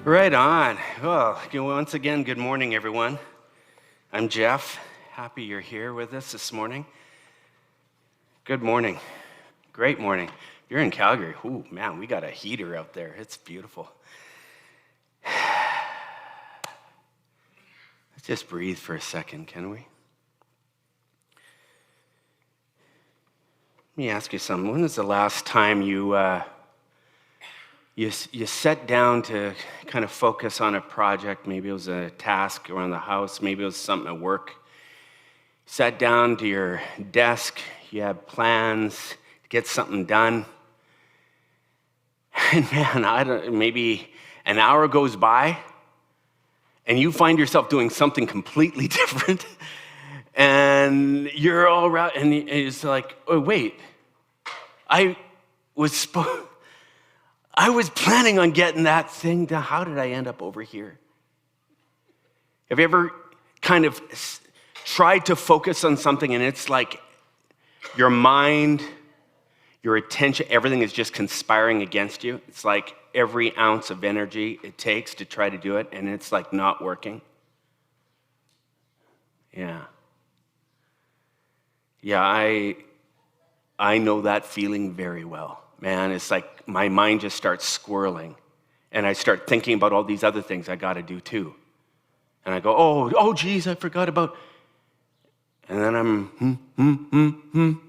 Right on. Well, once again, good morning, everyone. I'm Jeff. Happy you're here with us this morning. Good morning. Great morning. You're in Calgary. Ooh, man, we got a heater out there. It's beautiful. Let's just breathe for a second, can we? Let me ask you something. When was the last time you sat down to kind of focus on a project? Maybe it was a task around the house. Maybe it was something at work. Sat down to your desk. You had plans to get something done. And man, maybe an hour goes by and you find yourself doing something completely different. And you're all around, and it's like, oh, wait. I was planning on getting that thing done. How did I end up over here? Have you ever kind of tried to focus on something and it's like your mind, your attention, everything is just conspiring against you? It's like every ounce of energy it takes to try to do it, and it's like not working. Yeah, I know that feeling very well. Man, it's like my mind just starts swirling, and I start thinking about all these other things I got to do too. And I go, oh, geez, I forgot about. And then I'm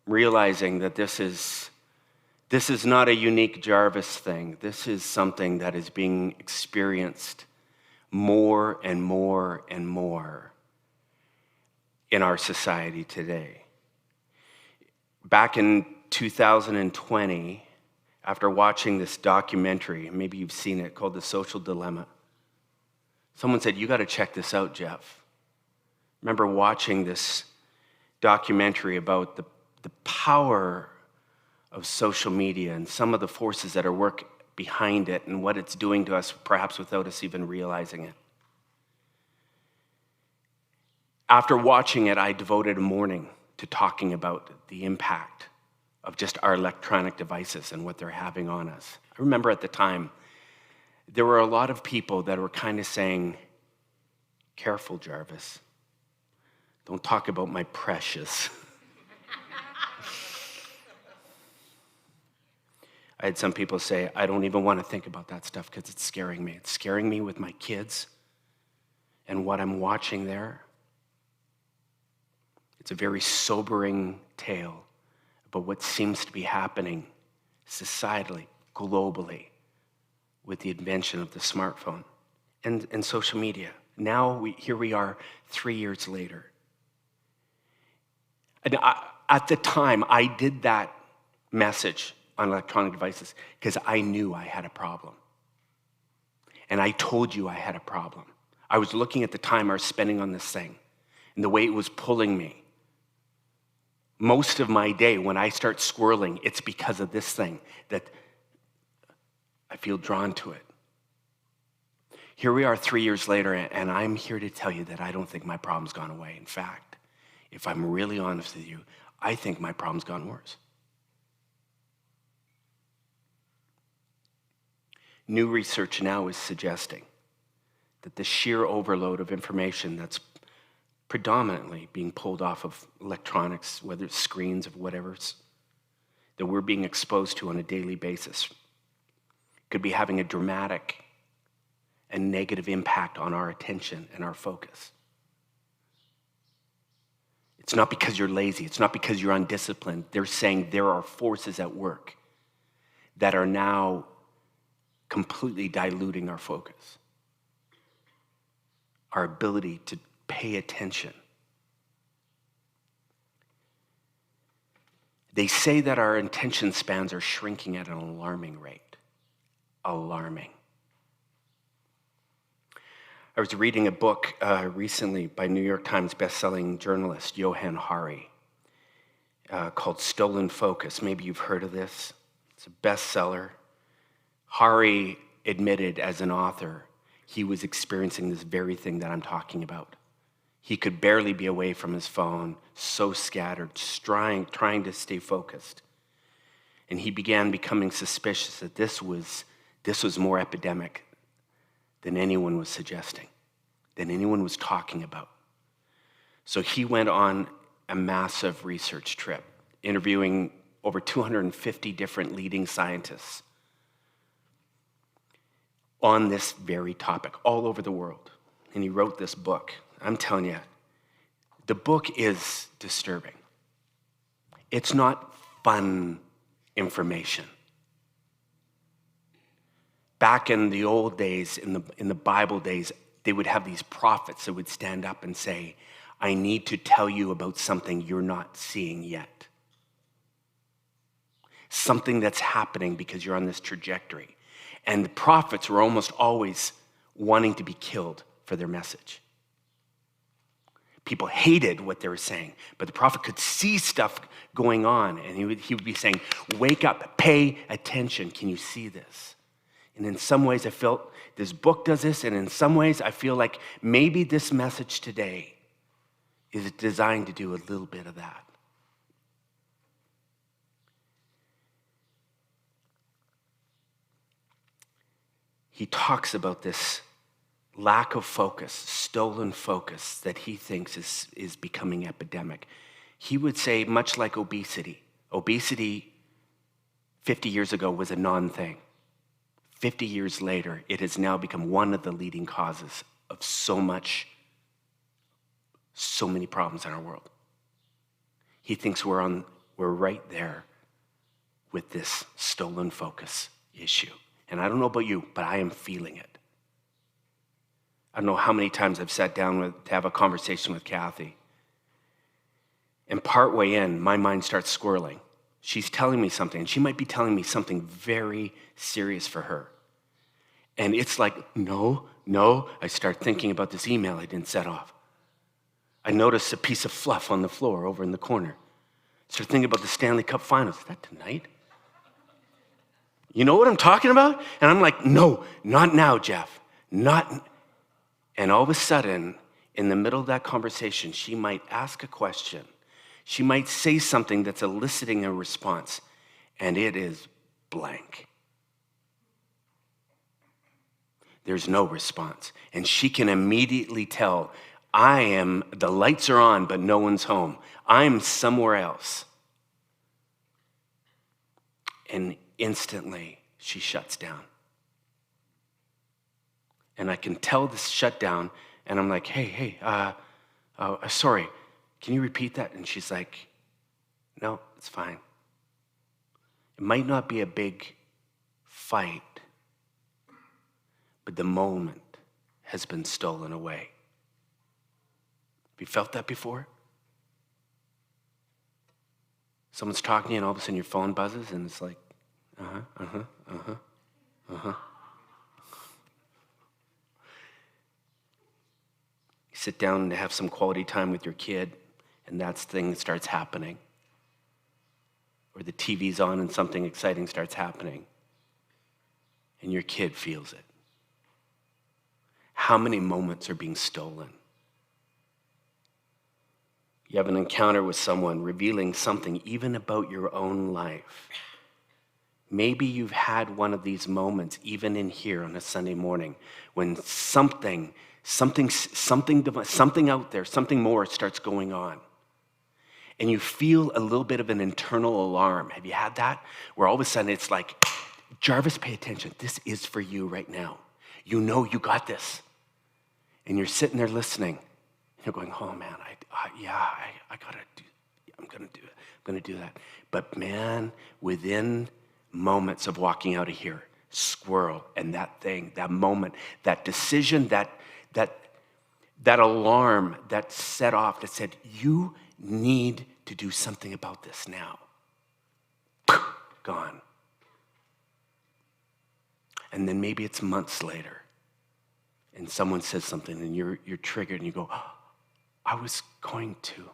realizing that this is not a unique Jarvis thing. This is something that is being experienced more and more and more in our society today. Back in 2020, after watching this documentary, maybe you've seen it, called The Social Dilemma, someone said, you got to check this out, Jeff. Remember watching this documentary about the power of social media and some of the forces that are work behind it and what it's doing to us, perhaps without us even realizing it. After watching it, I devoted a morning to talking about the impact of just our electronic devices and what they're having on us. I remember at the time, there were a lot of people that were kind of saying, careful, Jarvis. Don't talk about my precious. I had some people say, I don't even want to think about that stuff because it's scaring me. It's scaring me with my kids and what I'm watching there. It's a very sobering tale about what seems to be happening societally, globally, with the invention of the smartphone and social media. Now, here we are 3 years later. And at the time, I did that message on electronic devices because I knew I had a problem. And I told you I had a problem. I was looking at the time I was spending on this thing and the way it was pulling me. Most of my day, when I start swirling, it's because of this thing that I feel drawn to it. Here we are 3 years later, and I'm here to tell you that I don't think my problem's gone away. In fact, if I'm really honest with you, I think my problem's gone worse. New research now is suggesting that the sheer overload of information that's predominantly being pulled off of electronics, whether it's screens of whatever, that we're being exposed to on a daily basis, could be having a dramatic and negative impact on our attention and our focus. It's not because you're lazy. It's not because you're undisciplined. They're saying there are forces at work that are now completely diluting our focus, our ability to pay attention. They say that our attention spans are shrinking at an alarming rate. Alarming. I was reading a book recently by New York Times bestselling journalist Johann Hari called Stolen Focus. Maybe you've heard of this. It's a bestseller. Hari admitted as an author he was experiencing this very thing that I'm talking about. He could barely be away from his phone, so scattered, trying to stay focused. And he began becoming suspicious that this was This was more epidemic than anyone was suggesting, than anyone was talking about. So he went on a massive research trip, interviewing over 250 different leading scientists on this very topic all over the world. And he wrote this book. I'm telling you, the book is disturbing. It's not fun information. Back in the old days, in the Bible days, they would have these prophets that would stand up and say, I need to tell you about something you're not seeing yet. Something that's happening because you're on this trajectory. And the prophets were almost always wanting to be killed for their message. People hated what they were saying, but the prophet could see stuff going on, and he would be saying, wake up, pay attention. Can you see this? And in some ways, I felt this book does this, and in some ways, I feel like maybe this message today is designed to do a little bit of that. He talks about this lack of focus, stolen focus that he thinks is becoming epidemic. He would say, much like obesity. Obesity 50 years ago was a non-thing. 50 years later, it has now become one of the leading causes of so many problems in our world. He thinks we're right there with this stolen focus issue. And I don't know about you, but I am feeling it. I don't know how many times I've sat down to have a conversation with Kathy. And partway in, my mind starts swirling. She's telling me something, and she might be telling me something very serious for her. And it's like, no. I start thinking about this email I didn't set off. I notice a piece of fluff on the floor over in the corner. I start thinking about the Stanley Cup Finals. Is that tonight? You know what I'm talking about? And I'm like, no, not now, Jeff. Not. And all of a sudden, in the middle of that conversation, she might ask a question. She might say something that's eliciting a response, and it is blank. There's no response. And she can immediately tell, the lights are on, but no one's home. I'm somewhere else. And instantly, she shuts down. And I can tell this shutdown, and I'm like, hey, sorry, can you repeat that? And she's like, no, it's fine. It might not be a big fight, but the moment has been stolen away. Have you felt that before? Someone's talking to you, and all of a sudden your phone buzzes, and it's like, You sit down to have some quality time with your kid, and that thing starts happening. Or the TV's on and something exciting starts happening, and your kid feels it. How many moments are being stolen? You have an encounter with someone revealing something even about your own life. Maybe you've had one of these moments, even in here on a Sunday morning, when something out there, something more starts going on. And you feel a little bit of an internal alarm. Have you had that? Where all of a sudden it's like, Jarvis, pay attention. This is for you right now. You know you got this. And you're sitting there listening. And you're going, oh man, I'm going to do that. But man, within moments of walking out of here, squirrel, and that moment, that decision, that alarm that set off, that said, you need to do something about this now. Gone. And then maybe it's months later, and someone says something, and you're triggered, and you go, oh, I was going to.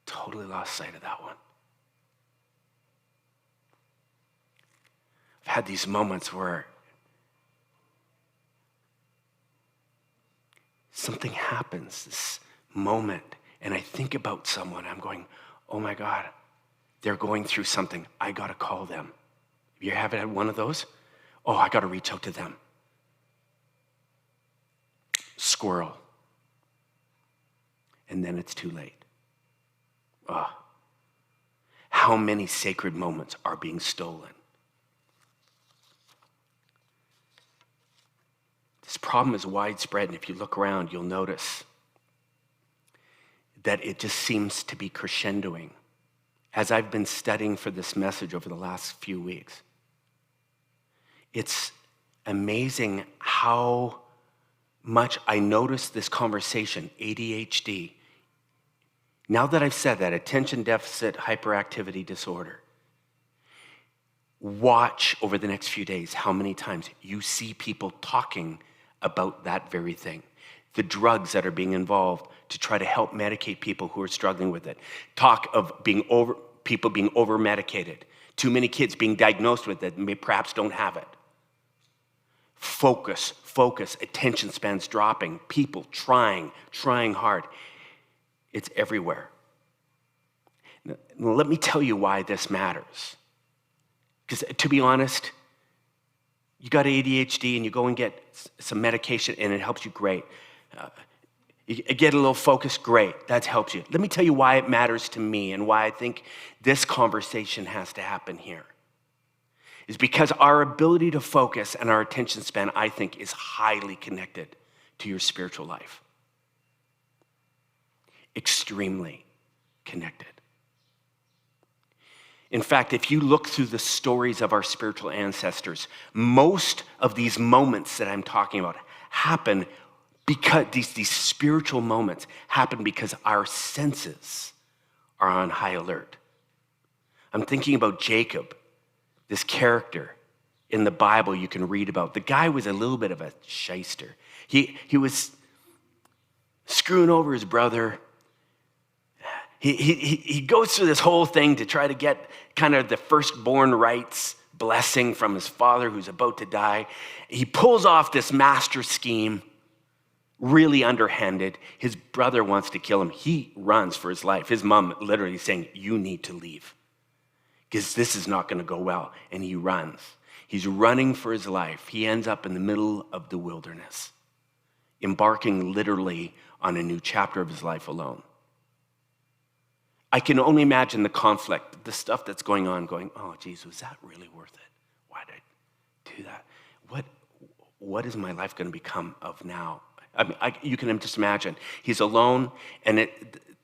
Totally lost sight of that one. I've had these moments where something happens, this moment, and I think about someone. I'm going, oh my God, they're going through something. I got to call them. Have You haven't had one of those? Oh, I got to reach out to them. Squirrel. And then it's too late. How many sacred moments are being stolen? This problem is widespread, and if you look around, you'll notice that it just seems to be crescendoing. As I've been studying for this message over the last few weeks, it's amazing how much I notice this conversation, ADHD. Now that I've said that, attention deficit hyperactivity disorder, watch over the next few days how many times you see people talking about that very thing. The drugs that are being involved to try to help medicate people who are struggling with it. Talk of people being over-medicated. Too many kids being diagnosed with it and may perhaps don't have it. Focus, attention spans dropping. People trying hard. It's everywhere. Now, let me tell you why this matters. Because to be honest, you got ADHD and you go and get some medication and it helps you, great. You get a little focus, great, that helps you. Let me tell you why it matters to me and why I think this conversation has to happen here. Is because our ability to focus and our attention span, I think, is highly connected to your spiritual life. Extremely connected. In fact, if you look through the stories of our spiritual ancestors, most of these moments that I'm talking about happen because these spiritual moments happen because our senses are on high alert. I'm thinking about Jacob, this character in the Bible you can read about. The guy was a little bit of a shyster. He was screwing over his brother. He goes through this whole thing to try to get kind of the firstborn rights blessing from his father who's about to die. He pulls off this master scheme, really underhanded. His brother wants to kill him. He runs for his life. His mom literally saying, you need to leave because this is not going to go well. And he runs. He's running for his life. He ends up in the middle of the wilderness, embarking literally on a new chapter of his life alone. I can only imagine the conflict, the stuff that's going on, going, oh, geez, was that really worth it? Why did I do that? What is my life going to become of now? I mean, you can just imagine. He's alone, and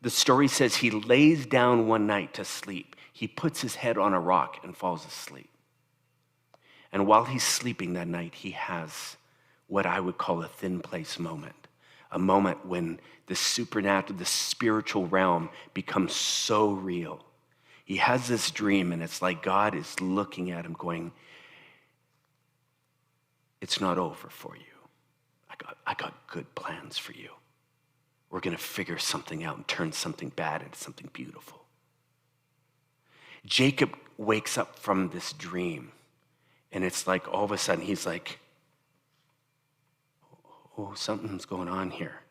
the story says he lays down one night to sleep. He puts his head on a rock and falls asleep. And while he's sleeping that night, he has what I would call a thin place moment. A moment when the supernatural, the spiritual realm becomes so real. He has this dream, and it's like God is looking at him going, it's not over for you. I got good plans for you. We're going to figure something out and turn something bad into something beautiful. Jacob wakes up from this dream, and it's like all of a sudden he's like, oh, something's going on here.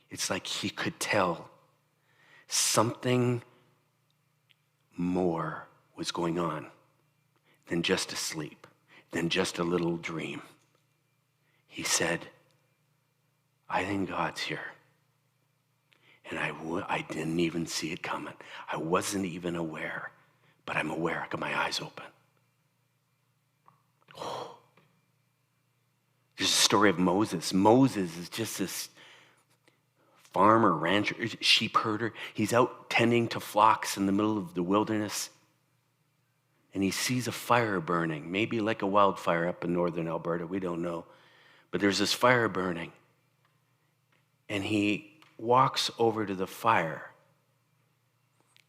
It's like he could tell something more was going on than just a sleep, than just a little dream. He said, I think God's here. And I didn't even see it coming. I wasn't even aware, but I'm aware. I got my eyes open. Oh. There's a story of Moses. Moses is just this farmer, rancher, sheep herder. He's out tending to flocks in the middle of the wilderness. And he sees a fire burning, maybe like a wildfire up in northern Alberta. We don't know. But there's this fire burning. And he walks over to the fire.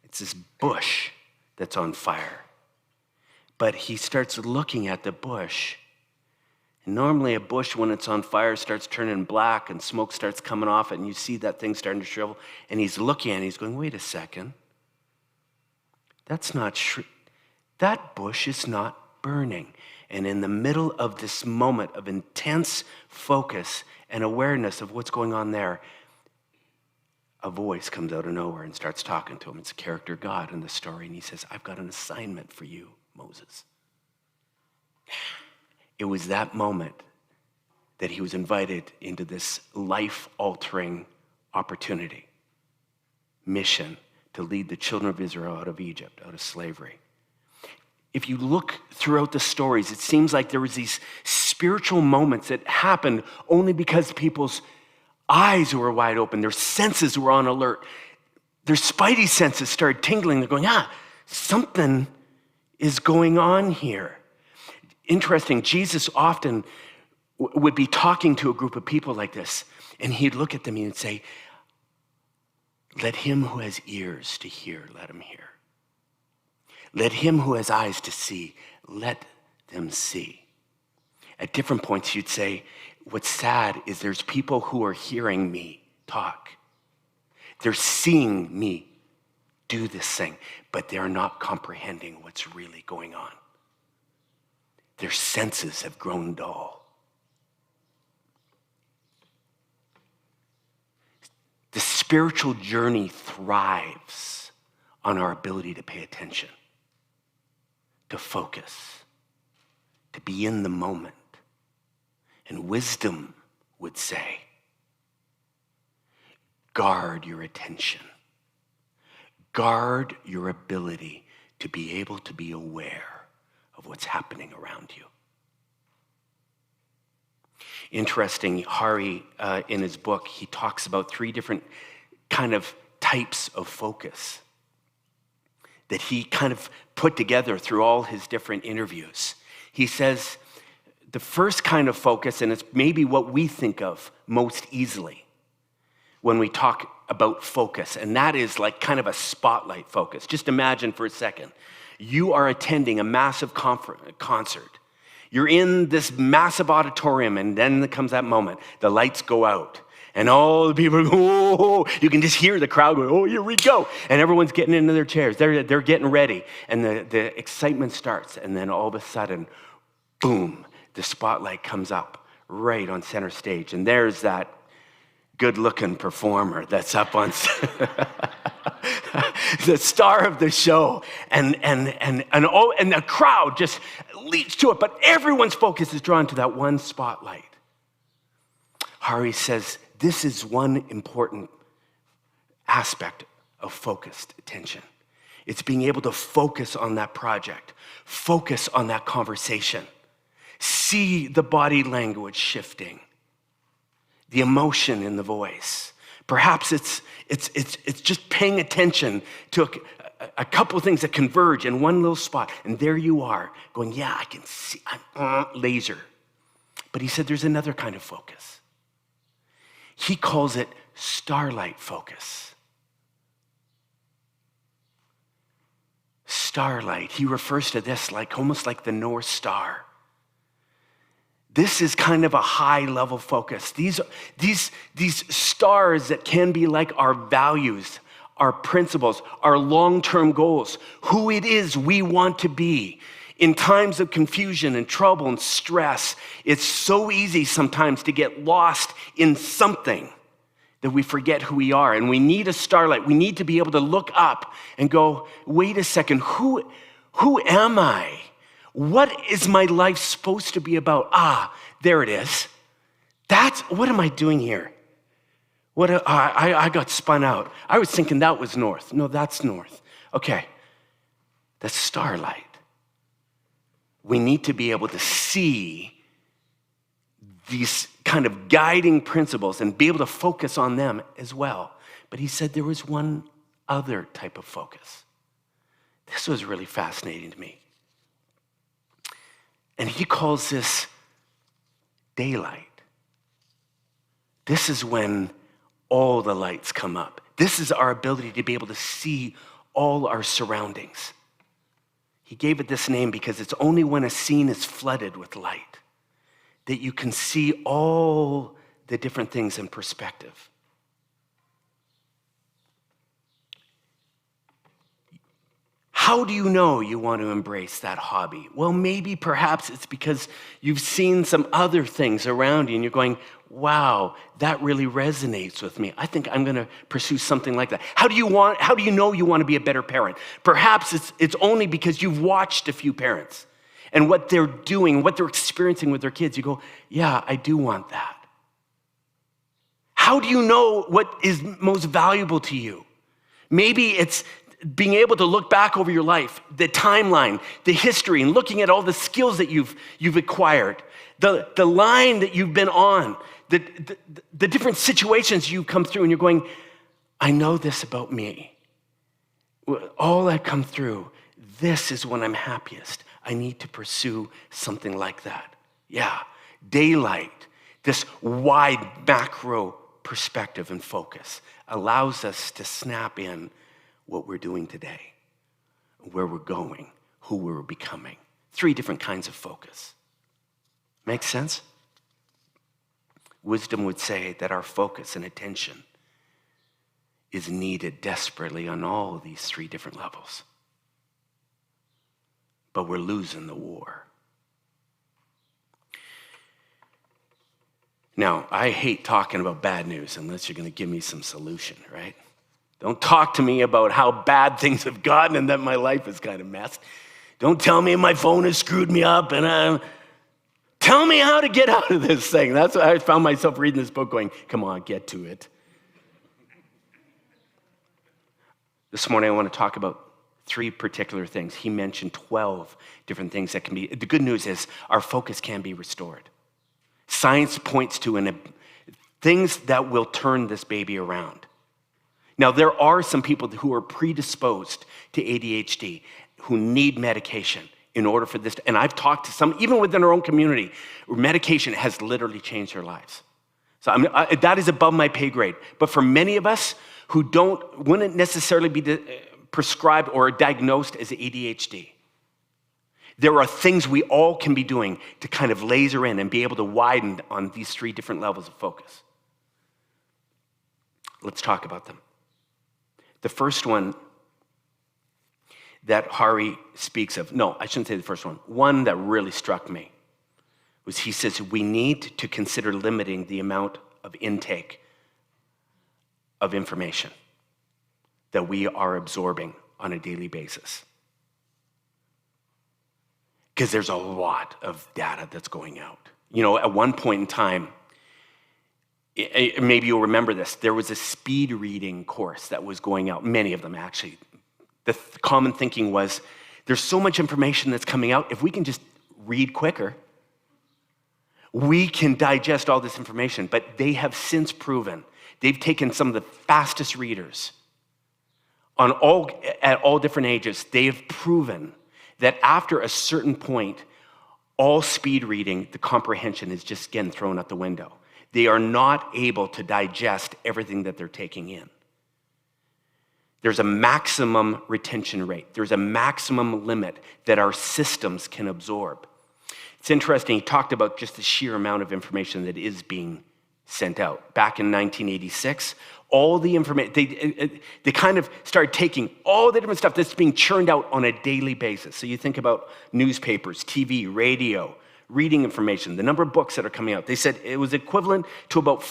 It's this bush that's on fire. But he starts looking at the bush. And normally a bush, when it's on fire, starts turning black and smoke starts coming off it, and you see that thing starting to shrivel. And he's looking at it, and he's going, wait a second. That's not that bush is not burning. And in the middle of this moment of intense focus and awareness of what's going on there, a voice comes out of nowhere and starts talking to him. It's a character God in the story, and he says, I've got an assignment for you, Moses. It was that moment that he was invited into this life-altering opportunity, mission to lead the children of Israel out of Egypt, out of slavery. If you look throughout the stories, it seems like there was these spiritual moments that happened only because people's eyes were wide open, their senses were on alert, their spidey senses started tingling. They're going, something is going on here. Interesting, Jesus often would be talking to a group of people like this, and he'd look at them and he'd say, let him who has ears to hear, let him hear. Let him who has eyes to see, let them see. At different points, you'd say, what's sad is there's people who are hearing me talk. They're seeing me do this thing, but they're not comprehending what's really going on. Their senses have grown dull. The spiritual journey thrives on our ability to pay attention, to focus, to be in the moment. And wisdom would say, guard your attention. Guard your ability to be able to be aware of what's happening around you. Interesting, Hari, in his book, he talks about 3 different kind of types of focus that he kind of put together through all his different interviews. He says the first kind of focus, and it's maybe what we think of most easily when we talk about focus, and that is like kind of a spotlight focus. Just imagine for a second, you are attending a massive concert. You're in this massive auditorium, and then comes that moment. The lights go out, and all the people go, oh, you can just hear the crowd going, oh, here we go. And everyone's getting into their chairs. They're getting ready, and the excitement starts, and then all of a sudden, boom, the spotlight comes up right on center stage, and there's that good-looking performer that's up on the star of the show, and the crowd just leads to it, but everyone's focus is drawn to that one spotlight. Hari says this is one important aspect of focused attention. It's being able to focus on that project, focus on that conversation, see the body language shifting, the emotion in the voice. Perhaps it's just paying attention to a couple of things that converge in one little spot, and there you are going, yeah, I can see, I'm laser. But he said there's another kind of focus. He calls it starlight focus. Starlight, he refers to this like almost like the North Star. This is kind of a high-level focus. These stars that can be like our values, our principles, our long-term goals, who it is we want to be. In times of confusion and trouble and stress, it's so easy sometimes to get lost in something that we forget who we are. And we need a starlight. We need to be able to look up and go, wait a second, who am I? What is my life supposed to be about? There it is. What am I doing here? I got spun out. I was thinking that was north. No, that's north. Okay, that's starlight. We need to be able to see these kind of guiding principles and be able to focus on them as well. But he said there was one other type of focus. This was really fascinating to me. And he calls this daylight. This is when all the lights come up. This is our ability to be able to see all our surroundings. He gave it this name because it's only when a scene is flooded with light that you can see all the different things in perspective. How do you know you want to embrace that hobby? Well, maybe perhaps it's because you've seen some other things around you and you're going, wow, that really resonates with me. I think I'm going to pursue something like that. How do you know you want to be a better parent? Perhaps it's only because you've watched a few parents and what they're doing, what they're experiencing with their kids, you go, yeah, I do want that. How do you know what is most valuable to you? Maybe it's being able to look back over your life, the timeline, the history, and looking at all the skills that you've acquired, the line that you've been on, the different situations you've come through, and you're going, I know this about me. All I've come through, this is when I'm happiest. I need to pursue something like that. Yeah, daylight, this wide macro perspective and focus allows us to snap in what we're doing today, where we're going, who we're becoming. 3 different kinds of focus. Make sense? Wisdom would say that our focus and attention is needed desperately on all of these 3 different levels. But we're losing the war. Now, I hate talking about bad news unless you're going to give me some solution, right? Don't talk to me about how bad things have gotten and that my life is kind of messed. Don't tell me my phone has screwed me up and tell me how to get out of this thing. That's why I found myself reading this book going, come on, get to it. This morning I want to talk about 3 particular things. He mentioned 12 different things that can be. The good news is our focus can be restored. Science points to things that will turn this baby around. Now, there are some people who are predisposed to ADHD who need medication in order for this. And I've talked to some, even within our own community, where medication has literally changed their lives. So that is above my pay grade. But for many of us who wouldn't necessarily be prescribed or diagnosed as ADHD, there are things we all can be doing to kind of laser in and be able to widen on these 3 different levels of focus. Let's talk about them. The first one that Hari speaks of, no, I shouldn't say the first one that really struck me was he says we need to consider limiting the amount of intake of information that we are absorbing on a daily basis. Because there's a lot of data that's going out. You know, at one point in time, maybe you'll remember this, there was a speed reading course that was going out, many of them actually. The common thinking was, there's so much information that's coming out, if we can just read quicker, we can digest all this information. But they have since proven, they've taken some of the fastest readers at all different ages, they have proven that after a certain point, all speed reading, the comprehension is just again thrown out the window. They are not able to digest everything that they're taking in. There's a maximum retention rate. There's a maximum limit that our systems can absorb. It's interesting, he talked about just the sheer amount of information that is being sent out. Back in 1986, all the information, they kind of started taking all the different stuff that's being churned out on a daily basis. So you think about newspapers, TV, radio, reading information, the number of books that are coming out. They said it was equivalent to about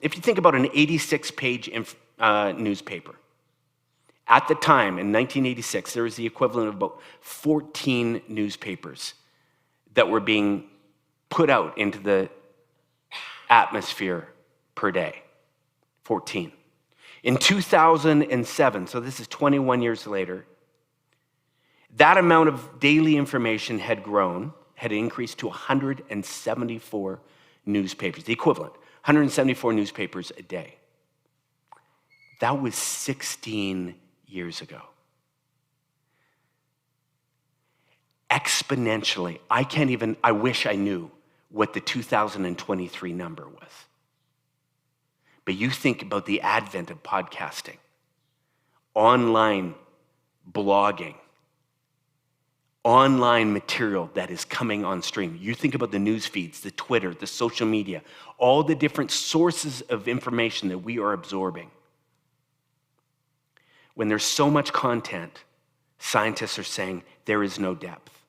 if you think about an 86-page newspaper. At the time, in 1986, there was the equivalent of about 14 newspapers that were being put out into the atmosphere per day. 14. In 2007, so this is 21 years later, that amount of daily information had increased to 174 newspapers, the equivalent, 174 newspapers a day. That was 16 years ago. Exponentially, I wish I knew what the 2023 number was. But you think about the advent of podcasting, online blogging, online material that is coming on stream. You think about the news feeds, the Twitter, the social media, all the different sources of information that we are absorbing. When there's so much content, scientists are saying there is no depth.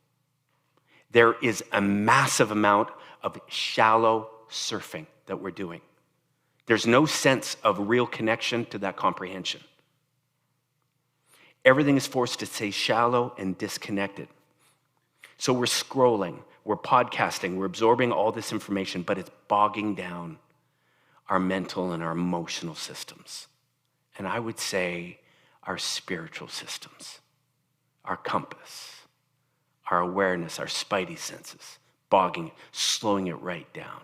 There is a massive amount of shallow surfing that we're doing. There's no sense of real connection to that comprehension. Everything is forced to stay shallow and disconnected. So we're scrolling, we're podcasting, we're absorbing all this information, but it's bogging down our mental and our emotional systems. And I would say our spiritual systems, our compass, our awareness, our spidey senses, bogging, slowing it right down.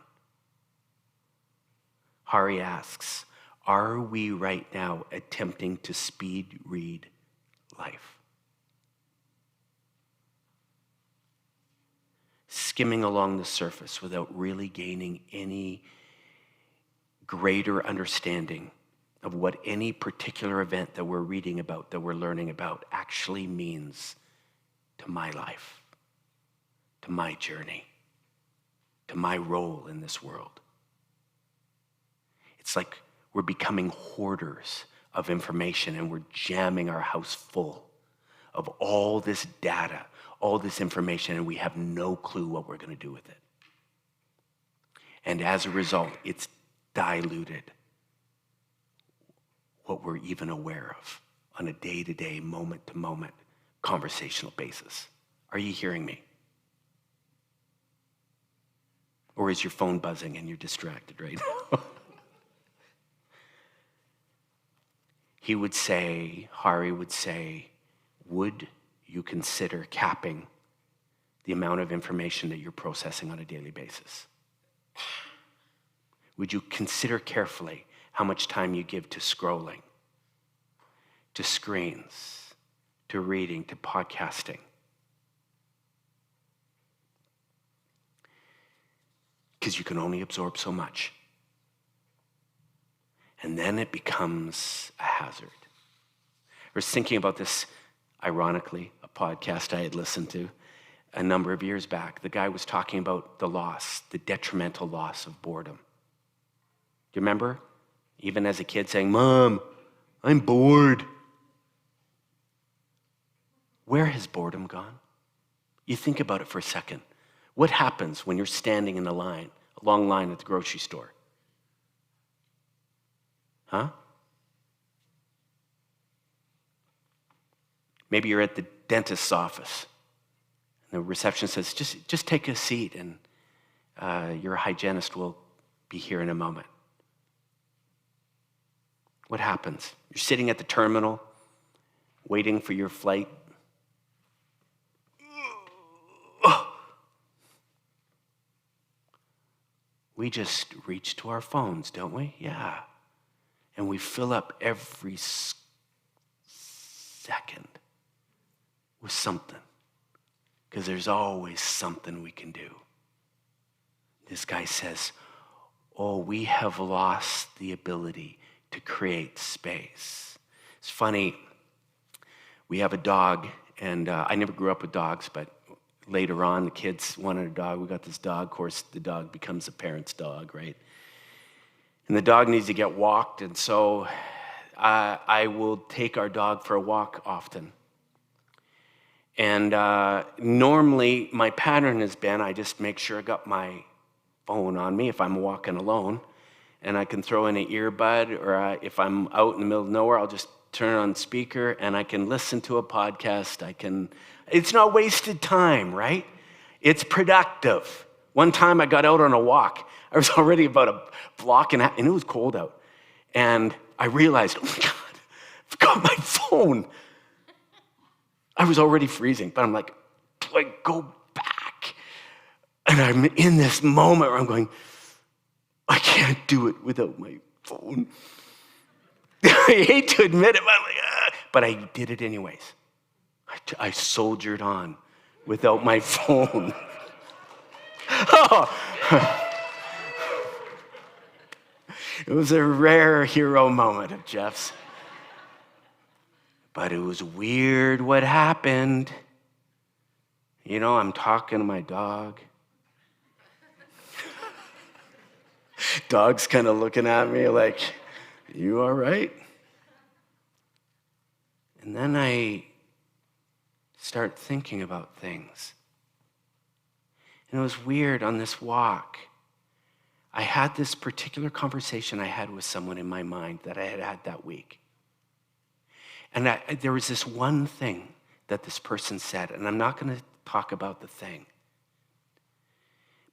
Hari asks, are we right now attempting to speed read life? Skimming along the surface without really gaining any greater understanding of what any particular event that we're reading about, that we're learning about, actually means to my life, to my journey, to my role in this world. It's like we're becoming hoarders of information and we're jamming our house full of all this data, all this information, and we have no clue what we're going to do with it. And as a result, it's diluted what we're even aware of on a day-to-day, moment-to-moment conversational basis. Are you hearing me? Or is your phone buzzing and you're distracted right now? Hari would say, would you consider capping the amount of information that you're processing on a daily basis? Would you consider carefully how much time you give to scrolling, to screens, to reading, to podcasting? Because you can only absorb so much. And then it becomes a hazard. I was thinking about this, ironically, a podcast I had listened to a number of years back. The guy was talking about the detrimental loss of boredom. Do you remember? Even as a kid saying, Mom, I'm bored. Where has boredom gone? You think about it for a second. What happens when you're standing in a long line at the grocery store? Huh? Maybe you're at the dentist's office. And the reception says, just take a seat and your hygienist will be here in a moment. What happens? You're sitting at the terminal, waiting for your flight. We just reach to our phones, don't we? Yeah. And we fill up every second with something. Because there's always something we can do. This guy says, we have lost the ability to create space. It's funny, we have a dog, and I never grew up with dogs, but later on, the kids wanted a dog. We got this dog. Of course, the dog becomes the parent's dog, right? And the dog needs to get walked, and so I will take our dog for a walk often. And normally, my pattern has been, I just make sure I got my phone on me if I'm walking alone, and I can throw in an earbud, or if I'm out in the middle of nowhere, I'll just turn it on speaker, and I can listen to a podcast. It's not wasted time, right? It's productive. One time I got out on a walk. I was already about a block and it was cold out. And I realized, oh my God, I forgot my phone. I was already freezing, but I'm like, do I go back? And I'm in this moment where I'm going, I can't do it without my phone. I hate to admit it, but I'm like, but I did it anyways. I soldiered on without my phone. It was a rare hero moment of Jeff's. But it was weird what happened. You know, I'm talking to my dog. Dog's kind of looking at me like, you all right? And then I start thinking about things. And it was weird on this walk. I had this particular conversation I had with someone in my mind that I had had that week. And there was this one thing that this person said, and I'm not going to talk about the thing.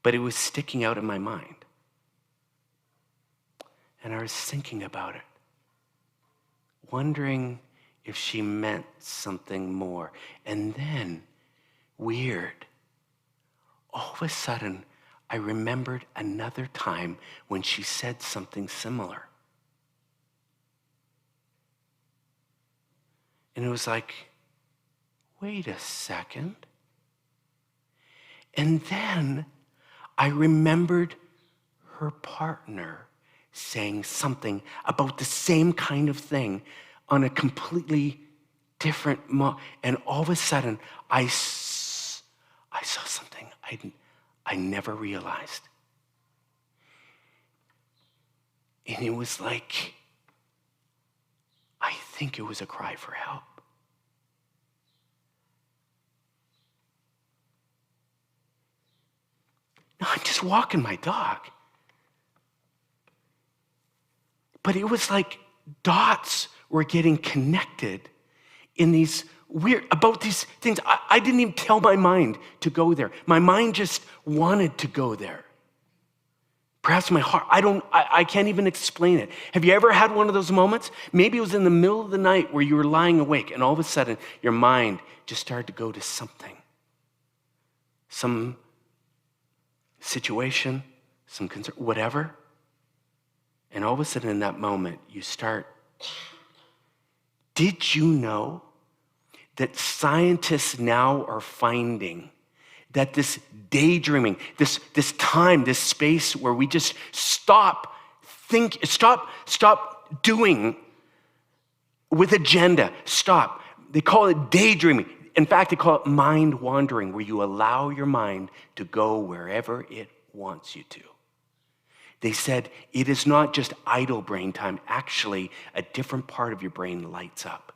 But it was sticking out in my mind. And I was thinking about it, wondering if she meant something more. And then, weird, all of a sudden, I remembered another time when she said something similar. And it was like, wait a second. And then I remembered her partner saying something about the same kind of thing on a completely different and all of a sudden I saw something I never realized. And it was like, I think it was a cry for help. Now I'm just walking my dog. But it was like dots were getting connected in these about these things. I didn't even tell my mind to go there. My mind just wanted to go there. Perhaps my heart, I can't even explain it. Have you ever had one of those moments? Maybe it was in the middle of the night where you were lying awake and all of a sudden your mind just started to go to something. Some situation, some concern, whatever. And all of a sudden in that moment, you start. Did you know that scientists now are finding that this daydreaming, this time, this space where we just stop doing with agenda, stop. They call it daydreaming. In fact, they call it mind wandering, where you allow your mind to go wherever it wants you to. They said it is not just idle brain time. Actually, a different part of your brain lights up.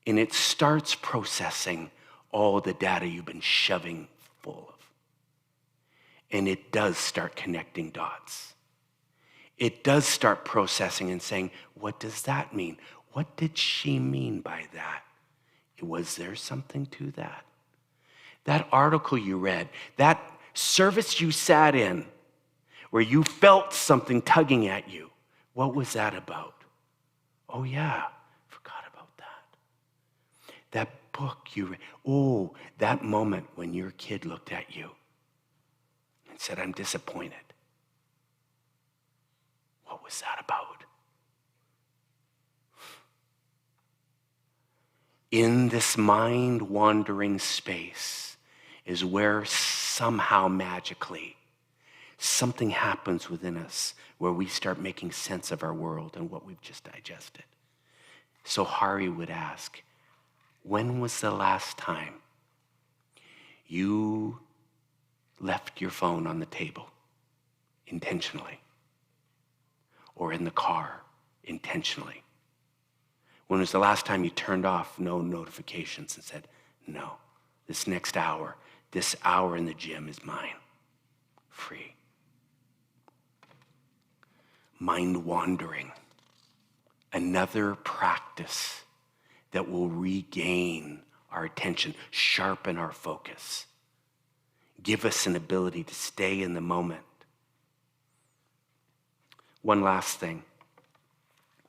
And it starts processing all the data you've been shoving full of. And it does start connecting dots. It does start processing and saying, what does that mean? What did she mean by that? Was there something to that? That article you read, that service you sat in, where you felt something tugging at you. What was that about? Oh yeah, forgot about that. That book you read. Oh, that moment when your kid looked at you and said, I'm disappointed. What was that about? In this mind-wandering space is where somehow magically something happens within us where we start making sense of our world and what we've just digested. So Hari would ask, when was the last time you left your phone on the table intentionally? Or in the car intentionally? When was the last time you turned off no notifications and said, no, this next hour, this hour in the gym is mine, free? Mind wandering, another practice that will regain our attention, sharpen our focus, give us an ability to stay in the moment. One last thing,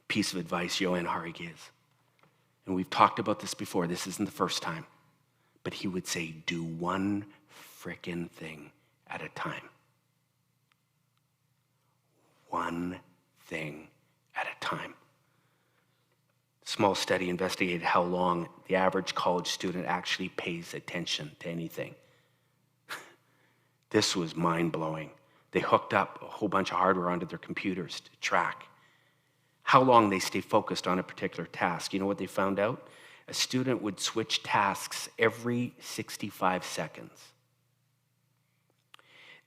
piece of advice Johann Hari gives. And we've talked about this before. This isn't the first time. But he would say, do one frickin' thing at a time. One thing at a time. Small study investigated how long the average college student actually pays attention to anything. This was mind-blowing. They hooked up a whole bunch of hardware onto their computers to track how long they stay focused on a particular task. You know what they found out? A student would switch tasks every 65 seconds.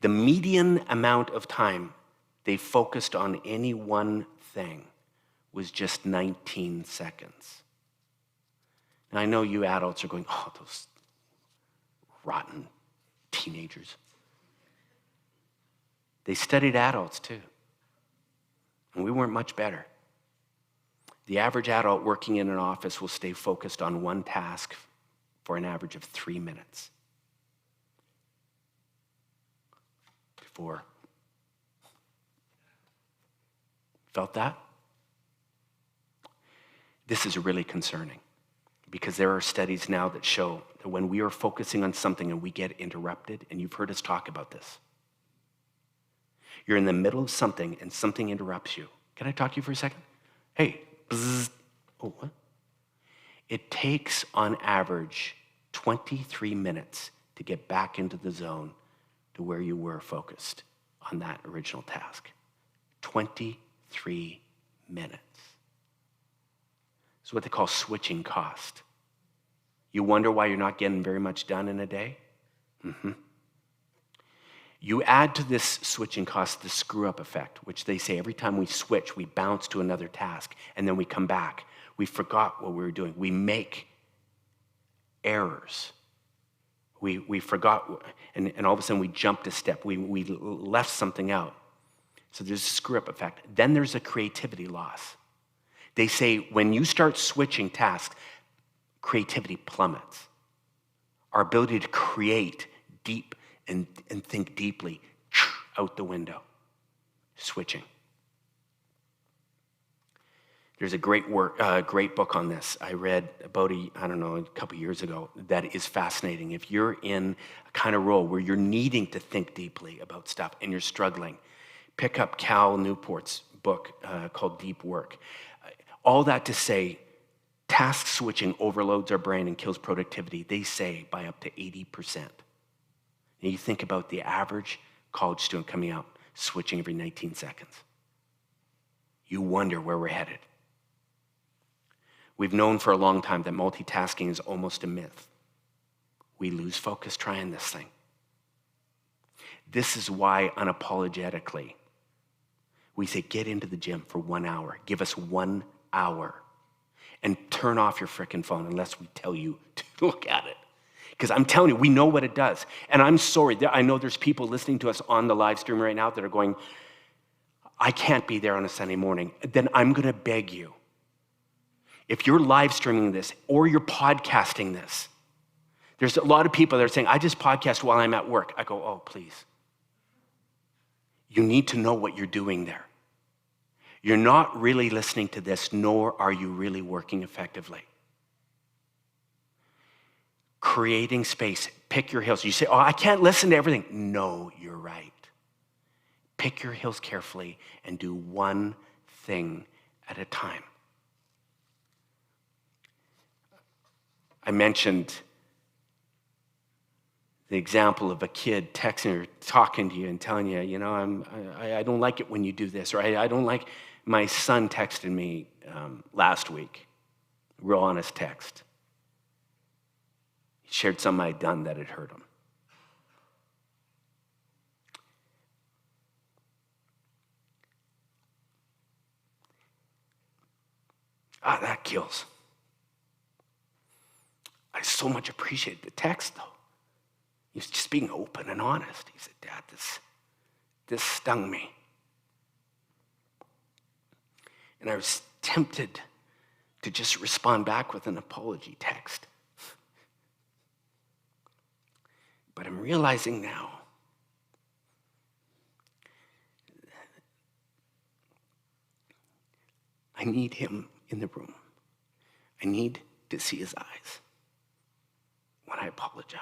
The median amount of time they focused on any one thing was just 19 seconds. Now, I know you adults are going, oh, those rotten teenagers. They studied adults too, and we weren't much better. The average adult working in an office will stay focused on one task for an average of 3 minutes. Before. Felt that? This is really concerning because there are studies now that show that when we are focusing on something and we get interrupted, and you've heard us talk about this, you're in the middle of something and something interrupts you. Can I talk to you for a second? Hey, bzzz. Oh, what? It takes on average 23 minutes to get back into the zone to where you were focused on that original task. 23 minutes. It's what they call switching cost. You wonder why you're not getting very much done in a day? You add to this switching cost the screw-up effect, which they say every time we switch, we bounce to another task, and then we come back. We forgot what we were doing. We make errors. We forgot, and all of a sudden we jumped a step. We left something out. So there's a screw-up effect. Then there's a creativity loss. They say when you start switching tasks, creativity plummets. Our ability to create deep and think deeply, out the window. Switching. There's a great book on this I read about a couple years ago that is fascinating. If you're in a kind of role where you're needing to think deeply about stuff and you're struggling, pick up Cal Newport's book called Deep Work. All that to say, task switching overloads our brain and kills productivity, they say, by up to 80%. And you think about the average college student coming out, switching every 19 seconds. You wonder where we're headed. We've known for a long time that multitasking is almost a myth. We lose focus trying this thing. This is why unapologetically we say get into the gym for 1 hour. Give us 1 hour. And turn off your frickin' phone unless we tell you to look at it. Because I'm telling you, we know what it does. And I'm sorry, I know there's people listening to us on the live stream right now that are going, I can't be there on a Sunday morning. Then I'm going to beg you, if you're live streaming this or you're podcasting this, there's a lot of people that are saying, I just podcast while I'm at work. I go, oh, please. You need to know what you're doing there. You're not really listening to this, nor are you really working effectively. Creating space. Pick your hills. You say, oh, I can't listen to everything. No, you're right. Pick your hills carefully and do one thing at a time. I mentioned the example of a kid texting or talking to you and telling you, I don't like it when you do this, or I don't like. My son texted me last week, real honest text. He shared something I'd done that had hurt him. That kills. I so much appreciated the text, though. He was just being open and honest. He said, Dad, this stung me. And I was tempted to just respond back with an apology text. But I'm realizing now I need him in the room. I need to see his eyes when I apologize.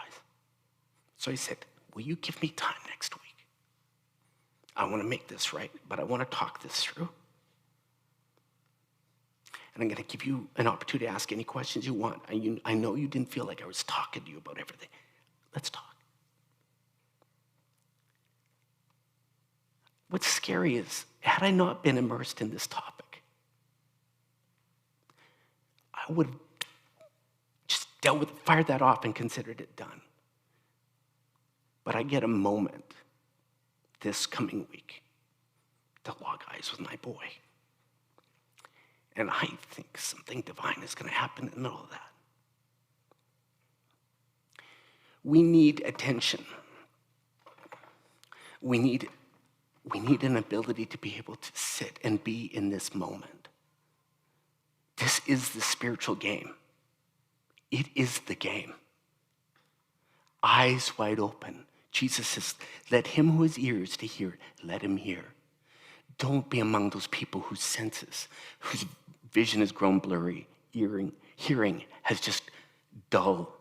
So I said, will you give me time next week? I want to make this right, but I want to talk this through. And I'm going to give you an opportunity to ask any questions you want. I know you didn't feel like I was talking to you about everything. Let's talk. What's scary is, had I not been immersed in this topic, I would have just fired that off and considered it done. But I get a moment this coming week to lock eyes with my boy. And I think something divine is going to happen in the middle of that. We need attention. We need an ability to be able to sit and be in this moment. This is the spiritual game. It is the game. eyes wide open. Jesus says, let him who has ears to hear, let him hear. Don't be among those people whose senses, whose vision has grown blurry, hearing has just dull.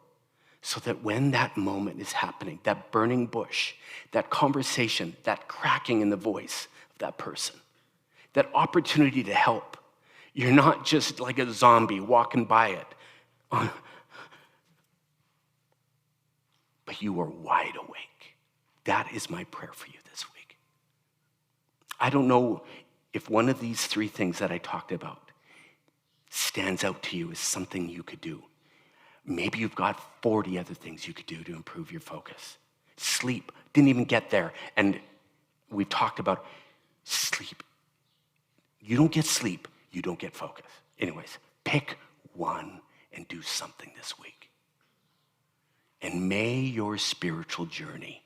So that when that moment is happening, that burning bush, that conversation, that cracking in the voice of that person, that opportunity to help, you're not just like a zombie walking by it, but you are wide awake. That is my prayer for you this week. I don't know if one of these three things that I talked about stands out to you as something you could do. Maybe you've got 40 other things you could do to improve your focus. Sleep, didn't even get there. And we've talked about sleep. You don't get sleep, you don't get focus. Anyways, pick one and do something this week. And may your spiritual journey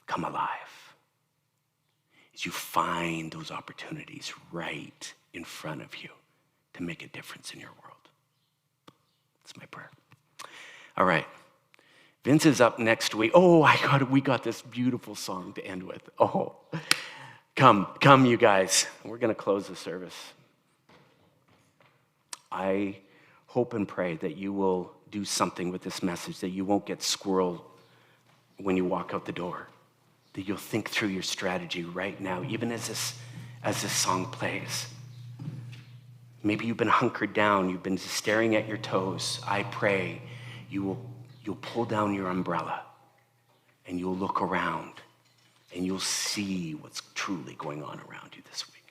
come alive as you find those opportunities right in front of you to make a difference in your world. That's my prayer. All right. Vince is up next week. Oh, we got this beautiful song to end with. Oh, come, you guys. We're going to close the service. I hope and pray that you will do something with this message, that you won't get squirreled when you walk out the door, that you'll think through your strategy right now, even as this song plays. Maybe you've been hunkered down, you've been staring at your toes. I pray you'll pull down your umbrella and you'll look around and you'll see what's truly going on around you this week.